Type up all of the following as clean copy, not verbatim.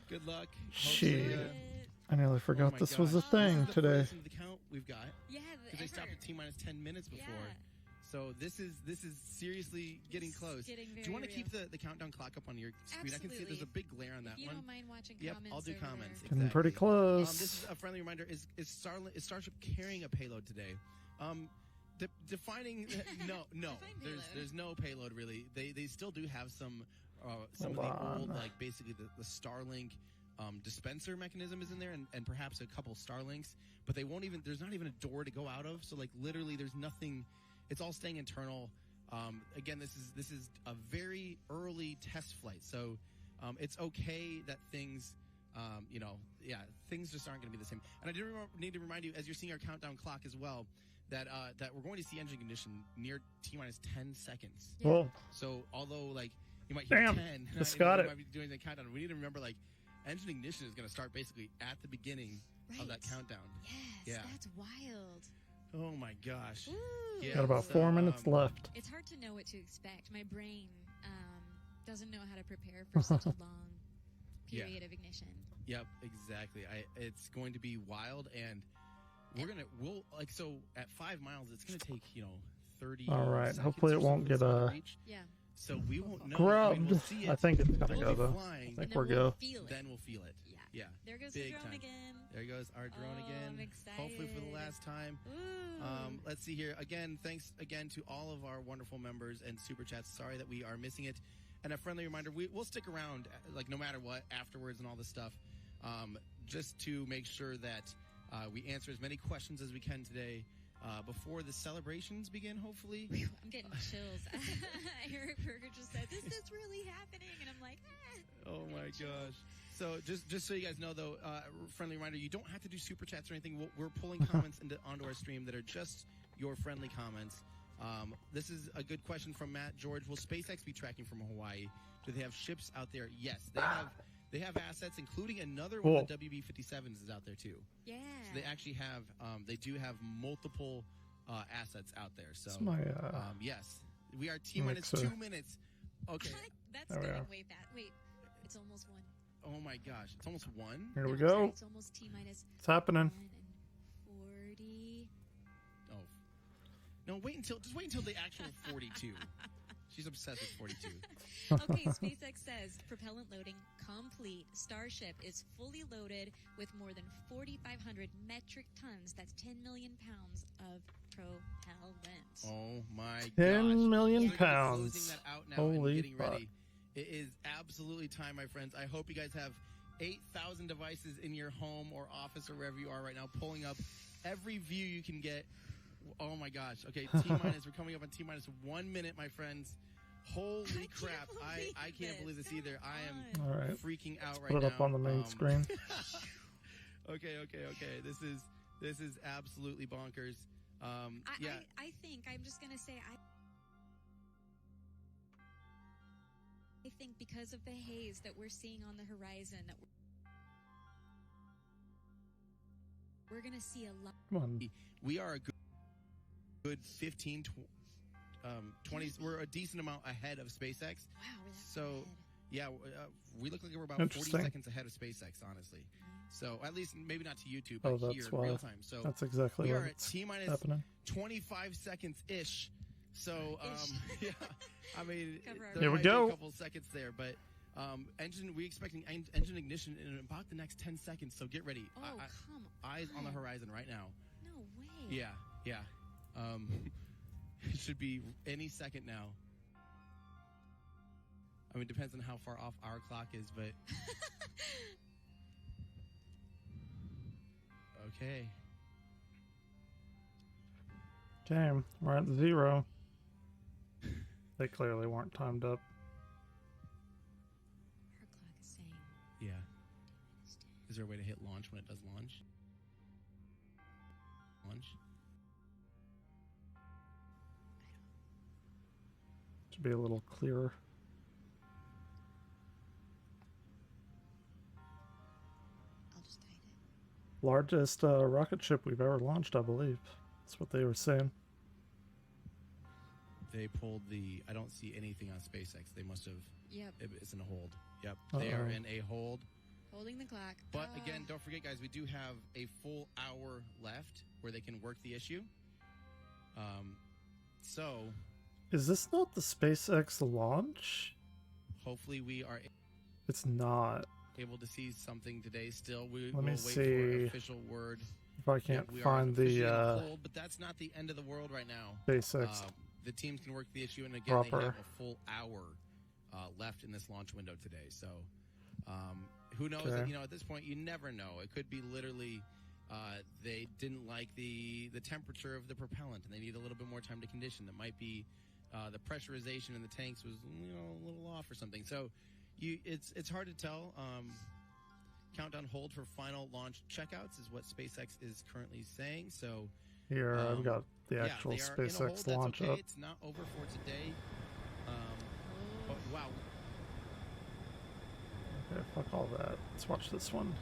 Good luck. Shit. I nearly forgot this was a thing this is today. The the count we've got. Yeah, Because they stopped at T-minus 10 minutes before. Yeah. So this is seriously getting close. Do you want to keep the countdown clock up on your screen? Absolutely. I can see there's a big glare on that if you one. don't mind watching Yep, comments I'll do over comments. there. Getting pretty close. This is a friendly reminder. Is Starship carrying a payload today? Defining no, there's no payload really. They still do have some of the old, like basically the Starlink dispenser mechanism is in there, and perhaps a couple Starlinks, but they won't even. There's not even a door to go out of. So like literally, there's nothing. It's all staying internal. Again, this is a very early test flight, so it's okay that things. Things just aren't going to be the same. And I do need to remind you, as you're seeing our countdown clock as well, that we're going to see engine ignition near T-minus 10 seconds. Yeah. Whoa. So although like you might hear 10, just got it. Might be doing the countdown. We need to remember like engine ignition is going to start basically at the beginning of that countdown. Yes, that's wild. Oh my gosh. Yeah, got about 4 minutes left. It's hard to know what to expect. My brain doesn't know how to prepare for such a long period of ignition. Yep, exactly. It's going to be wild, and we'll so at 5 miles, it's going to take 30. All right. Hopefully it won't get Yeah. So we won't know. grubbed. We'll see it. I think it's gonna go though. Flying, I think we're go. Then we'll feel it. Yeah. There goes Big the drone time. again. There goes our drone again. I'm excited. Hopefully for the last time. Let's see here. Again, thanks again to all of our wonderful members and super chats. Sorry that we are missing it. And a friendly reminder, we'll stick around, like no matter what, afterwards and all this stuff, just to make sure that we answer as many questions as we can today before the celebrations begin, hopefully. Whew, I'm getting chills. Eric Berger just said, "Is this really happening?" And I'm like, oh my gosh. So just so you guys know, though, friendly reminder, you don't have to do super chats or anything. We're pulling comments onto our stream that are just your friendly comments. This is a good question from Matt George. Will SpaceX be tracking from Hawaii? Do they have ships out there? Yes, they have assets, including another one of the WB-57s is out there too. Yeah. So they actually have they do have multiple assets out there. So yes, we are T-minus 2 minutes. Okay. That's going way fast. Wait, it's almost 1. Oh my gosh, it's almost 1. Here we go. It's almost T-minus. It's happening. 40. Oh. No, wait until the actual 42. She's obsessed with 42. Okay, SpaceX says propellant loading complete. Starship is fully loaded with more than 4,500 metric tons. That's 10 million pounds of propellant. Oh my gosh. 10 million So pounds. closing that out now Holy and getting fuck. ready. It is absolutely time, my friends. I hope you guys have 8,000 devices in your home or office or wherever you are right now, pulling up every view you can get. Oh my gosh. Okay, T-minus. We're coming up on T-minus 1 minute, my friends. Holy crap. I can't believe this either. I am freaking out right now. Put it up on the main screen. Okay. This is absolutely bonkers. I think I'm just gonna say I think because of the haze that we're seeing on the horizon, that we're gonna see a lot. Come on. We are a good 15, 20. We're a decent amount ahead of SpaceX. Wow, we're that so ahead. yeah, we look like we're about 40 seconds ahead of SpaceX, honestly. So at least maybe not to YouTube, but here in real time. So that's exactly we what are at T-minus happening. 25 seconds ish. So yeah, I mean, here we go. A couple seconds there, but we're expecting engine ignition in about the next 10 seconds. So get ready. Oh, come on. Eyes on the horizon right now. No way. Yeah. It should be any second now. I mean, it depends on how far off our clock is, but okay. Okay, we're at 0. They clearly weren't timed up. Our clock is saying. Yeah. Is there a way to hit launch when it does launch? Launch? Should be a little clearer. I'll just guide it. Largest rocket ship we've ever launched, I believe. That's what they were saying. They pulled I don't see anything on SpaceX. They must have. Yep. It's in a hold. Yep. They are in a hold. Holding the clock. But again, don't forget, guys, we do have a full hour left where they can work the issue. So Is this not the SpaceX launch? hopefully we are It's not. able to see something today still. We'll me wait see. for official word. If I can't We are find officially the on hold, but that's not the end of the world right now. SpaceX The teams can work the issue, and again, they proper. have a full hour left in this launch window today. So, who knows? Okay. You know, at this point, you never know. It could be literally they didn't like the temperature of the propellant, and they need a little bit more time to condition. It might be the pressurization in the tanks was a little off or something. So, it's hard to tell. Countdown hold for final launch checkouts is what SpaceX is currently saying. So Here, I've got the actual they are in a hold. SpaceX That's launch okay. up. It's not over for today. But wow, Okay, fuck all that. Let's watch this one.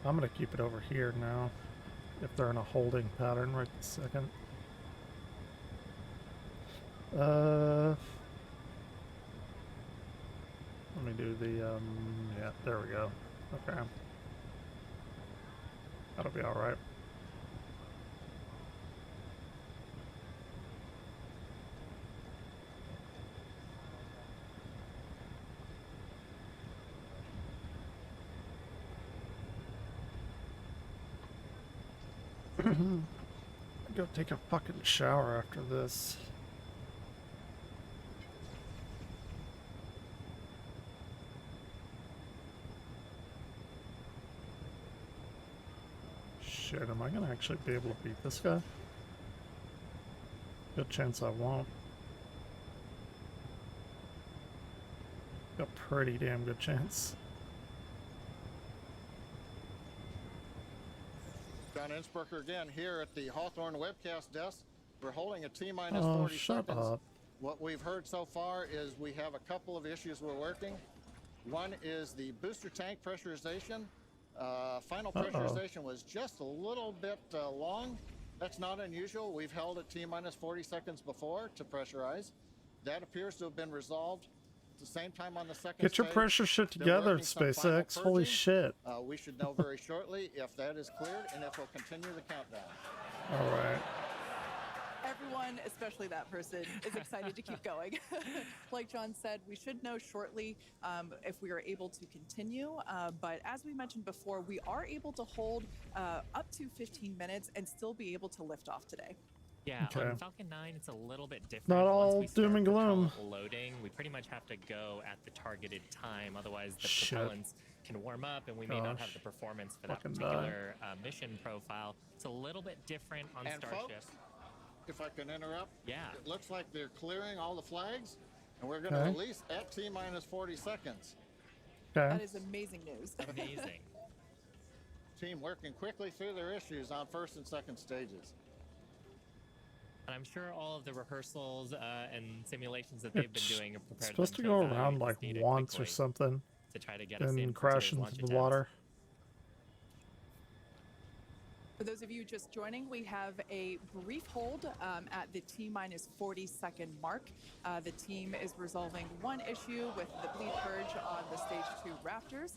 I'm gonna keep it over here now. If they're in a holding pattern right this second. Let me do the, yeah, there we go. Okay. That'll be alright. Go take a fucking shower after this. Shit, am I gonna actually be able to beat this guy? Good chance I won't. A pretty damn good chance. John Innsbrucker again here at the Hawthorne webcast desk. We're holding a T-minus Oh, 40 shut seconds. up. What we've heard so far is we have a couple of issues we're working. One is the booster tank pressurization. Final pressurization was just a little bit long. That's not unusual. We've held at T-minus 40 seconds before to pressurize. That appears to have been resolved. At the same time on the second Get your stage, pressure shit they're together, working some final SpaceX. Holy purging. shit. We should know very shortly if that is cleared and if we'll continue the countdown. Alright. Everyone, especially that person, is excited to keep going. Like John said, we should know shortly if we are able to continue. But as we mentioned before, we are able to hold up to 15 minutes and still be able to lift off today. Yeah, Okay. on Falcon 9, it's a little bit different. Not all Once we start doom and gloom. propellant loading, we pretty much have to go at the targeted time. Otherwise, the Shit. propellants can warm up, and we may not have Gosh. the performance for that Fucking particular mission profile. It's a little bit different on And Starship. folks, if I can interrupt, Yeah. it looks like they're clearing all the flags, and we're going to Okay. release at T-minus 40 seconds. That Okay. is amazing news. Amazing. Team working quickly through their issues on first and second stages. And I'm sure all of the rehearsals and simulations that they've been It's doing are prepared supposed to them go evaluate around this like data once or quickly something, to try to get us in then for crash today's into launch the attempt. water. For those of you just joining, we have a brief hold at the T-minus 40 second mark. The team is resolving one issue with the bleed purge on the stage 2 Raptors.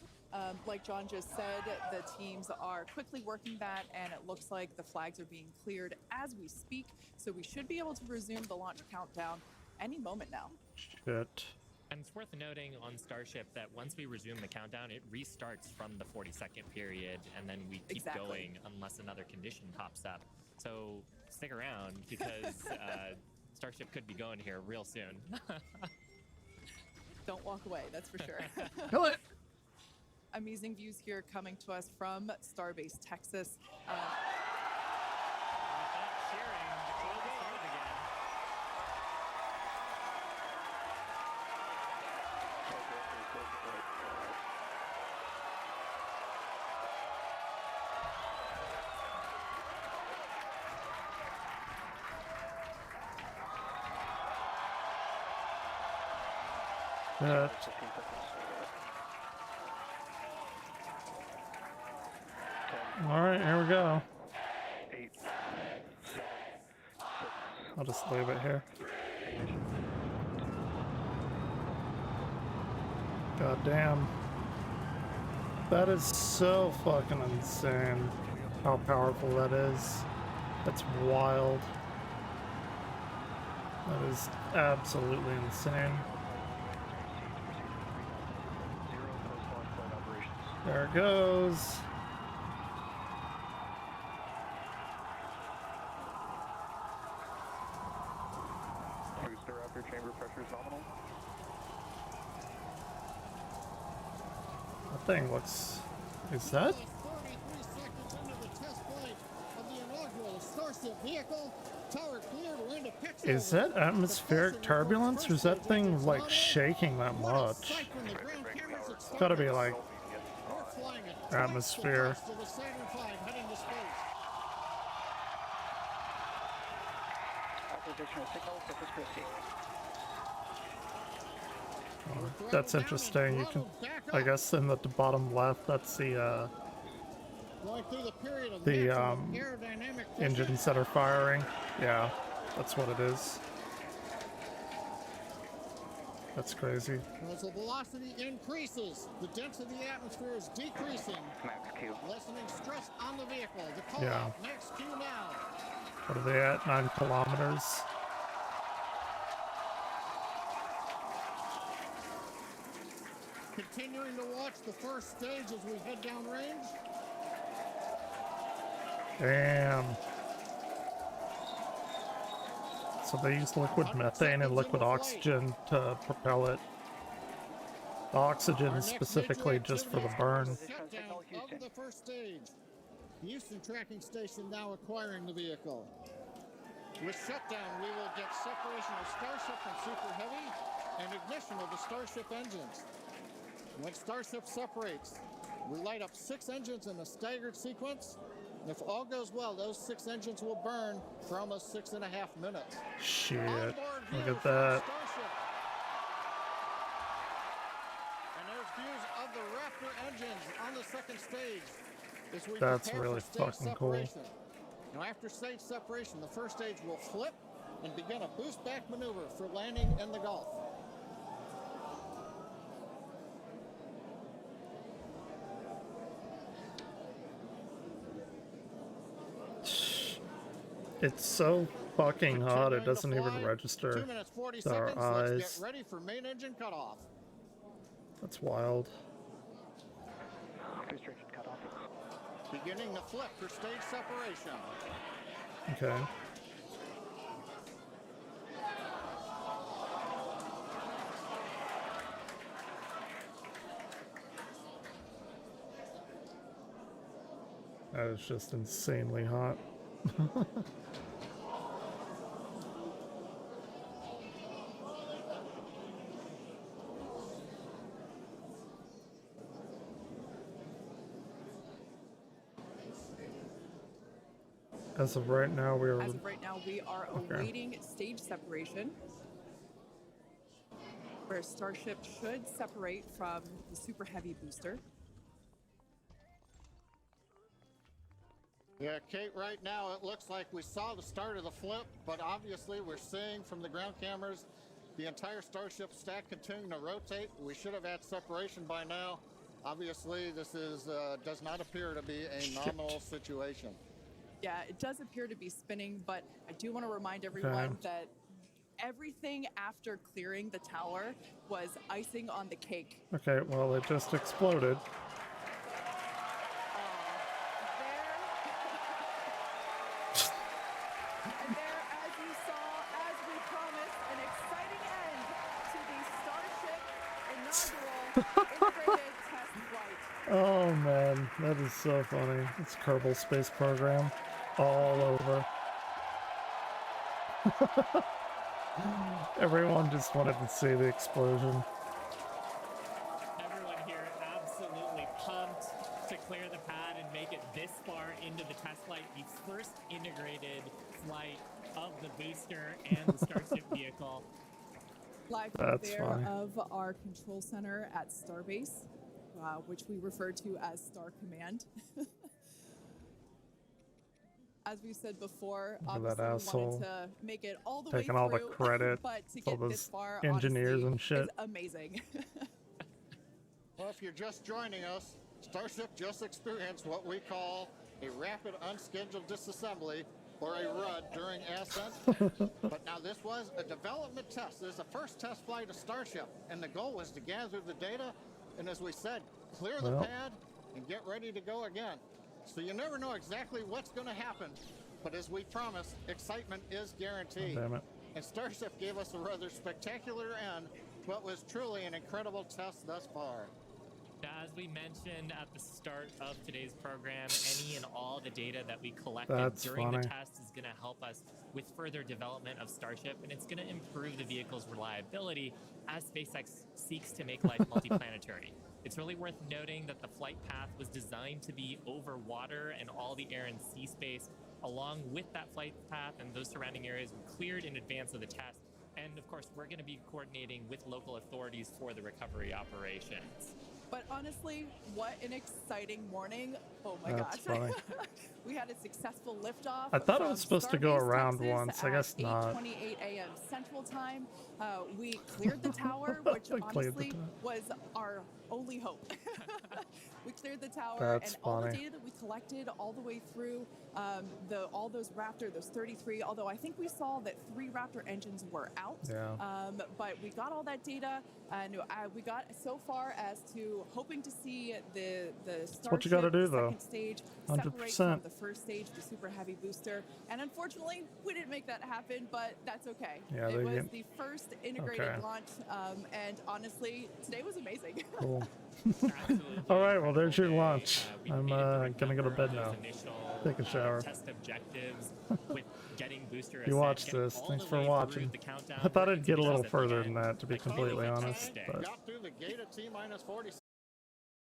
Like John just said, the teams are quickly working that, and it looks like the flags are being cleared as we speak. So we should be able to resume the launch countdown any moment now. Shit. And it's worth noting on Starship that once we resume the countdown, it restarts from the 40-second period, and then we keep Exactly. going unless another condition pops up. So stick around because Starship could be going here real soon. Don't walk away, that's for sure. Kill it! Amazing views here coming to us from Starbase, Texas. Shit. Alright, here we go. I'll just leave it here. God damn. That is so fucking insane. How powerful that is. That's wild. That is absolutely insane. There it goes. Booster upper chamber pressure is nominal. That thing looks... Is that? 33 seconds into the test flight of the inaugural Starship vehicle. Tower cleared, we're into pixel. Is that atmospheric turbulence, or is that thing like shaking that much? It's gotta be like atmosphere. That's interesting. You can, I guess, in the bottom left, that's the engines that are firing. Yeah, that's what it is. That's crazy. As the velocity increases, the density of the atmosphere is decreasing, lessening stress on the vehicle. The call out, max Q now. What are they at? 9 kilometers. Continuing to watch the first stage as we head downrange. Damn. So they use liquid methane and liquid oxygen to propel it. The oxygen specifically just for the burn. Shutdown of the first stage. The Houston tracking station now acquiring the vehicle. With shutdown, we will get separation of Starship from Super Heavy and ignition of the Starship engines. When Starship separates, we light up 6 engines in a staggered sequence. And if all goes well, those 6 engines will burn for almost 6.5 minutes. Shit, look at that. And there's views of the Raptor engines on the second stage. As we That's prepare really for stage fucking cool. separation. Now after stage separation, the first stage will flip and begin a boost back maneuver for landing in the Gulf. It's so fucking hot, it doesn't even register 2 minutes 40 to our seconds. eyes. Let's get ready for main engine cutoff. That's wild. Booster engine cutoff. Beginning the flip for stage separation. Okay. That is just insanely hot. As of right now, we are awaiting stage separation, where Starship should separate from the Super Heavy booster. Yeah, Kate, right now it looks like we saw the start of the flip, but obviously we're seeing from the ground cameras the entire Starship stack continuing to rotate. We should have had separation by now. Obviously, this is does not appear to be a nominal situation. Yeah, it does appear to be spinning, but I do want to remind everyone that everything after clearing the tower was icing on the cake. Okay, well, it just exploded. And there, as you saw, as we promised, an exciting end to the Starship inaugural integrated test flight. Oh man, that is so funny. It's Kerbal Space Program all over. Everyone just wanted to see the explosion. Everyone here absolutely pumped to clear the pad and make it this far into the test flight, the first integrated flight of the booster and the Starship vehicle. Live from there of our control center at Starbase, which we refer to as Star Command. As we said before, obviously we wanted to make it all the way taking through, all the credit, but to all get those this far, engineers honestly, and shit. is amazing. Well, if you're just joining us, Starship just experienced what we call a rapid unscheduled disassembly, or a RUD, during ascent. But now this was a development test. This is the first test flight of Starship, and the goal was to gather the data, and as we said, clear the pad and get ready to go again. So you never know exactly what's going to happen, but as we promised, excitement is guaranteed. Oh, damn it. And Starship gave us a rather spectacular end, what was truly an incredible test thus far. As we mentioned at the start of today's program, any and all the data that we collected during the test is going to help us with further development of Starship, and it's going to improve the vehicle's reliability as SpaceX seeks to make life multiplanetary. It's really worth noting that the flight path was designed to be over water and all the air and sea space. Along with that flight path and those surrounding areas were cleared in advance of the test. And of course, we're going to be coordinating with local authorities for the recovery operations. But honestly, what an exciting morning. Oh my That's gosh. funny. We had a successful liftoff. I thought it was supposed to go Starbase, around Texas once. I at guess not. 8:28 a.m. Central Time. We cleared the tower, which honestly was our only hope. We cleared the tower, That's and all the funny. data that we collected all the way through all those Raptor, those 33, although I think we saw that 3 Raptor engines were out. Yeah. But we got all that data, and we got so far as to hoping to see the Starship what you gotta do, second though. stage 100%. separate from the first stage, the Super Heavy booster. And unfortunately, we didn't make that happen, but that's okay. Yeah, it was get... the first integrated okay. launch, and honestly, today was amazing. Cool. All right, well, there's your launch. I'm gonna go to bed now. Take a shower. Test objectives with getting booster You watched this. Thanks for watching. I thought I'd get a little further than that, to be completely honest. But got through the gate at T-minus 40